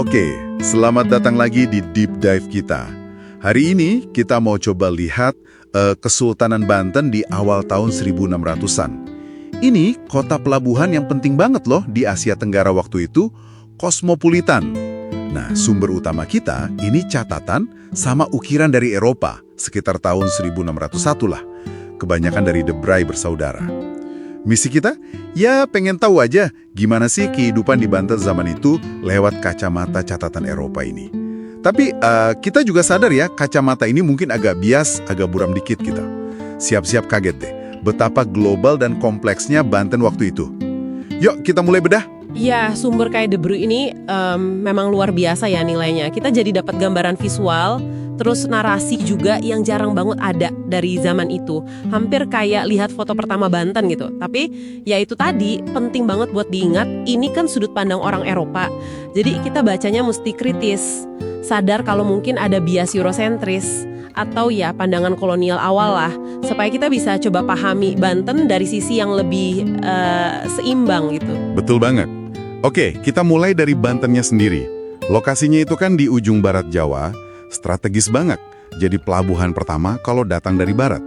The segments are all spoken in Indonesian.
Oke, selamat datang lagi di Deep Dive kita. Hari ini kita mau coba lihat Kesultanan Banten di awal tahun 1600-an. Ini kota pelabuhan yang penting banget loh di Asia Tenggara waktu itu, kosmopolitan. Nah, sumber utama kita ini catatan sama ukiran dari Eropa, sekitar tahun 1601 lah. Kebanyakan dari De Bry bersaudara. Misi kita? Ya pengen tahu aja gimana sih kehidupan di Banten zaman itu lewat kacamata catatan Eropa ini. Tapi kita juga sadar ya, kacamata ini mungkin agak bias, agak buram dikit kita. Siap-siap kaget deh, betapa global dan kompleksnya Banten waktu itu. Yuk kita mulai bedah. Ya, sumber kayak De Bry ini memang luar biasa ya nilainya. Kita jadi dapat gambaran visual, terus narasi juga yang jarang banget ada dari zaman itu. Hampir kayak lihat foto pertama Banten gitu. Tapi ya itu tadi, penting banget buat diingat, ini kan sudut pandang orang Eropa. Jadi kita bacanya mesti kritis. Sadar kalau mungkin ada bias Eurosentris atau ya pandangan kolonial awal lah, supaya kita bisa coba pahami Banten dari sisi yang lebih seimbang gitu. Betul banget. Oke, kita mulai dari Bantennya sendiri. Lokasinya itu kan di ujung barat Jawa, strategis banget. Jadi pelabuhan pertama kalau datang dari barat.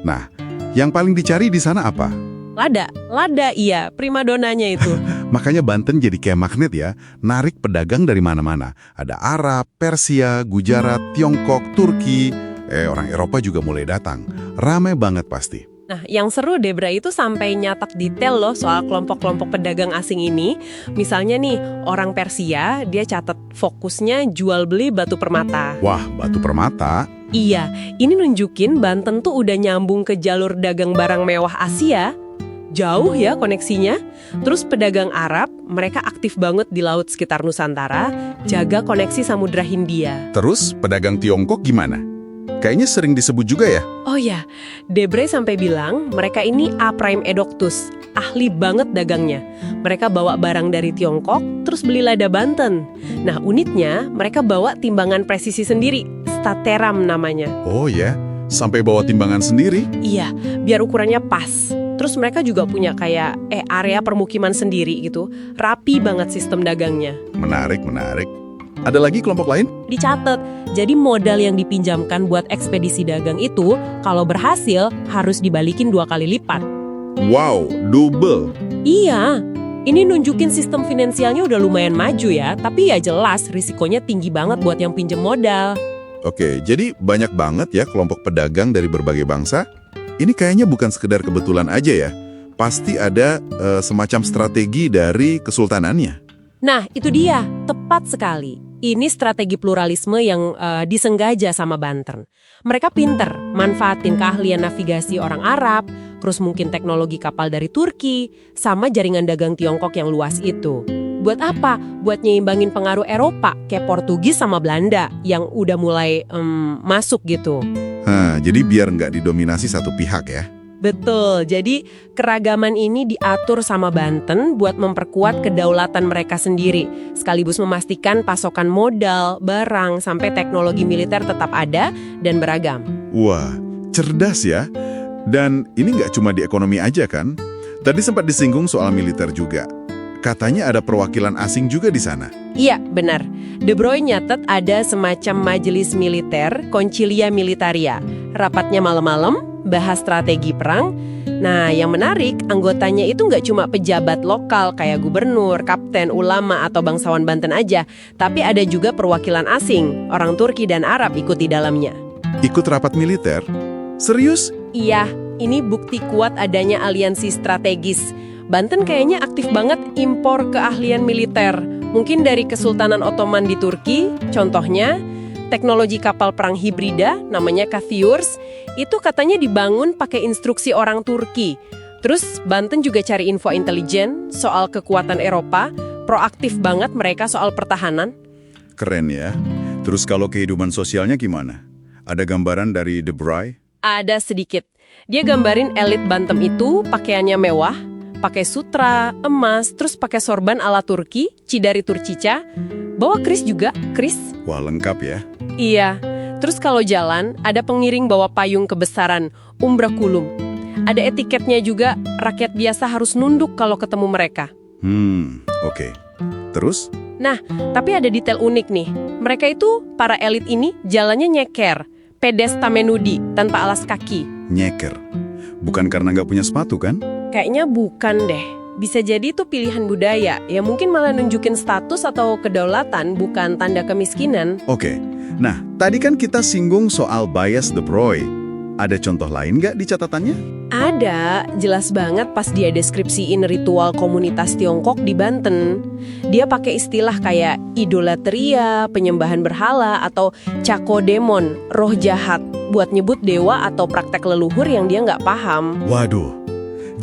Nah, yang paling dicari di sana apa? Lada iya, primadonanya itu. Makanya Banten jadi kayak magnet ya, narik pedagang dari mana-mana. Ada Arab, Persia, Gujarat, Tiongkok, Turki. Orang Eropa juga mulai datang. Ramai banget pasti. Nah, yang seru De Bry itu sampai nyatak detail loh soal kelompok-kelompok pedagang asing ini. Misalnya nih, orang Persia, dia catat fokusnya jual beli batu permata. Wah, batu permata? Iya, ini nunjukin Banten tuh udah nyambung ke jalur dagang barang mewah Asia. Jauh ya koneksinya. Terus pedagang Arab, mereka aktif banget di laut sekitar Nusantara, jaga koneksi Samudra Hindia. Terus pedagang Tiongkok gimana? Kayaknya sering disebut juga ya? Oh ya, De Bry sampai bilang mereka ini A prime edoctus, ahli banget dagangnya. Mereka bawa barang dari Tiongkok, terus beli lada Banten. Nah uniknya, mereka bawa timbangan presisi sendiri, stateram namanya. Oh ya, sampai bawa timbangan sendiri? Iya, biar ukurannya pas. Terus mereka juga punya kayak area permukiman sendiri gitu. Rapi banget sistem dagangnya. Menarik. Ada lagi kelompok lain? Dicatat, jadi modal yang dipinjamkan buat ekspedisi dagang itu, kalau berhasil harus dibalikin 2 kali lipat. Wow, double. Iya, ini nunjukin sistem finansialnya udah lumayan maju ya, tapi ya jelas risikonya tinggi banget buat yang pinjem modal. Oke, jadi banyak banget ya kelompok pedagang dari berbagai bangsa. Ini kayaknya bukan sekedar kebetulan aja ya. Pasti ada semacam strategi dari kesultanannya. Nah, itu dia, tepat sekali. Ini strategi pluralisme yang disenggaja sama Banten. Mereka pinter, manfaatin keahlian navigasi orang Arab, terus mungkin teknologi kapal dari Turki, sama jaringan dagang Tiongkok yang luas itu. Buat apa? Buat nyimbangin pengaruh Eropa, kayak Portugis sama Belanda, yang udah mulai masuk gitu. Jadi biar nggak didominasi satu pihak ya? Betul, jadi keragaman ini diatur sama Banten buat memperkuat kedaulatan mereka sendiri, sekaligus memastikan pasokan modal, barang, sampai teknologi militer tetap ada dan beragam. Wah, cerdas ya. Dan ini nggak cuma di ekonomi aja kan? Tadi sempat disinggung soal militer juga. Katanya ada perwakilan asing juga di sana. Iya, benar. De Bry nyatet ada semacam majelis militer, Concilia Militaria. Rapatnya malam-malam, bahas strategi perang. Nah, yang menarik, anggotanya itu nggak cuma pejabat lokal kayak gubernur, kapten, ulama, atau bangsawan Banten aja. Tapi ada juga perwakilan asing, orang Turki dan Arab ikut di dalamnya. Ikut rapat militer? Serius? Iya, ini bukti kuat adanya aliansi strategis. Banten kayaknya aktif banget impor keahlian militer. Mungkin dari Kesultanan Ottoman di Turki, contohnya teknologi kapal perang hibrida, namanya Kathiurs, itu katanya dibangun pakai instruksi orang Turki. Terus Banten juga cari info intelijen soal kekuatan Eropa, proaktif banget mereka soal pertahanan. Keren ya. Terus kalau kehidupan sosialnya gimana? Ada gambaran dari De Bry? Ada sedikit. Dia gambarin elit Banten itu pakaiannya mewah, pakai sutra, emas, terus pakai sorban ala Turki, Cidari Turcica. Bawa keris juga, keris. Wah, lengkap ya. Iya, terus kalau jalan, ada pengiring bawa payung kebesaran, umbrakulum. Ada etiketnya juga, rakyat biasa harus nunduk kalau ketemu mereka. Oke. Terus? Nah, tapi ada detail unik nih. Mereka itu, para elit ini, jalannya nyeker, pedestamenudi, tanpa alas kaki. Nyeker. Bukan karena nggak punya sepatu kan? Kayaknya bukan deh. Bisa jadi itu pilihan budaya, ya mungkin malah nunjukin status atau kedaulatan, bukan tanda kemiskinan. Oke. Nah, tadi kan kita singgung soal bias de Broglie. Ada contoh lain nggak di catatannya? Ada, jelas banget pas dia deskripsiin ritual komunitas Tiongkok di Banten. Dia pakai istilah kayak idolatria, penyembahan berhala, atau cakodemon, roh jahat, buat nyebut dewa atau praktek leluhur yang dia nggak paham. Waduh,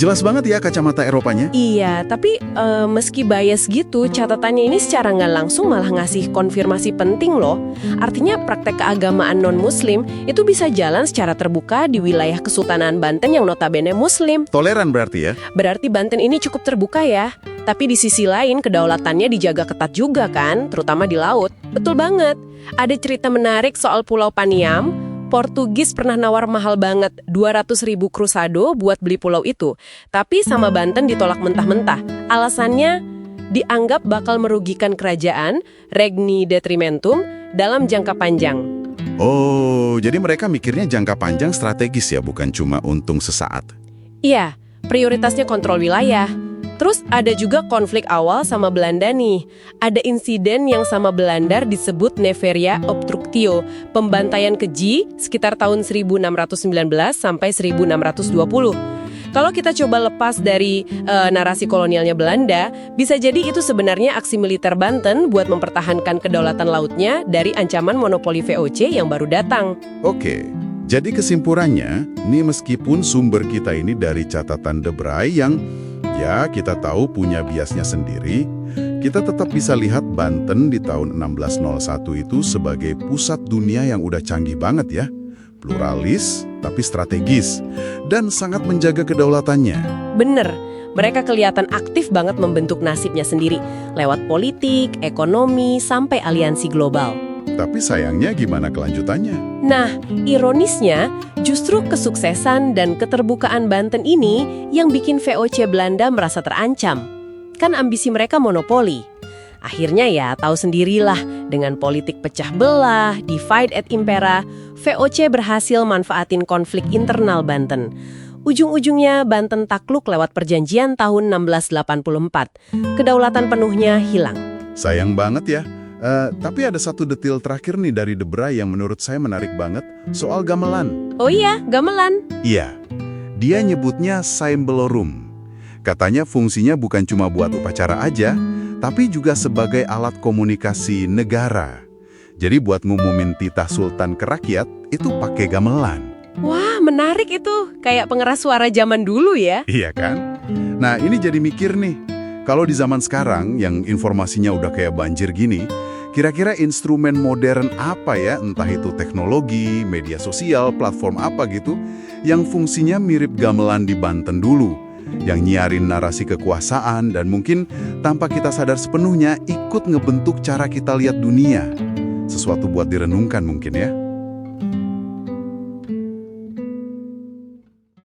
jelas banget ya kacamata Eropanya. Iya, tapi meski bias gitu, catatannya ini secara nggak langsung malah ngasih konfirmasi penting loh. Artinya praktek keagamaan non-muslim itu bisa jalan secara terbuka di wilayah Kesultanan Banten yang notabene muslim. Toleran berarti ya? Berarti Banten ini cukup terbuka ya. Tapi di sisi lain kedaulatannya dijaga ketat juga kan, terutama di laut. Betul banget. Ada cerita menarik soal Pulau Paniam. Portugis pernah nawar mahal banget 200.000 krusado buat beli pulau itu. Tapi sama Banten ditolak mentah-mentah. Alasannya dianggap bakal merugikan kerajaan, regni detrimentum, dalam jangka panjang. Oh, jadi mereka mikirnya jangka panjang strategis ya, bukan cuma untung sesaat. Iya, prioritasnya kontrol wilayah. Terus ada juga konflik awal sama Belanda nih. Ada insiden yang sama Belanda disebut Neveria Obstructio, pembantaian keji sekitar tahun 1619 sampai 1620. Kalau kita coba lepas dari narasi kolonialnya Belanda, bisa jadi itu sebenarnya aksi militer Banten buat mempertahankan kedaulatan lautnya dari ancaman monopoli VOC yang baru datang. Oke, jadi kesimpulannya, nih meskipun sumber kita ini dari catatan de Broglie yang ya kita tahu punya biasnya sendiri, kita tetap bisa lihat Banten di tahun 1601 itu sebagai pusat dunia yang udah canggih banget ya. Pluralis, tapi strategis, dan sangat menjaga kedaulatannya. Bener, mereka kelihatan aktif banget membentuk nasibnya sendiri, lewat politik, ekonomi, sampai aliansi global. Tapi sayangnya gimana kelanjutannya? Nah, ironisnya, justru kesuksesan dan keterbukaan Banten ini yang bikin VOC Belanda merasa terancam. Kan ambisi mereka monopoli. Akhirnya ya, tahu sendirilah, dengan politik pecah belah, divide et impera, VOC berhasil manfaatin konflik internal Banten. Ujung-ujungnya Banten takluk lewat perjanjian tahun 1684. Kedaulatan penuhnya hilang. Sayang banget ya. Tapi ada satu detail terakhir nih dari de Broglie yang menurut saya menarik banget, soal gamelan. Oh iya, gamelan. Iya, dia nyebutnya Saimbolorum. Katanya fungsinya bukan cuma buat upacara aja, tapi juga sebagai alat komunikasi negara. Jadi buat ngumumin titah sultan ke rakyat, itu pakai gamelan. Wah, menarik itu. Kayak pengeras suara zaman dulu ya. Iya kan? Nah, ini jadi mikir nih. Kalau di zaman sekarang, yang informasinya udah kayak banjir gini, kira-kira instrumen modern apa ya, entah itu teknologi, media sosial, platform apa gitu, yang fungsinya mirip gamelan di Banten dulu, yang nyiarin narasi kekuasaan dan mungkin tanpa kita sadar sepenuhnya ikut ngebentuk cara kita lihat dunia. Sesuatu buat direnungkan mungkin ya.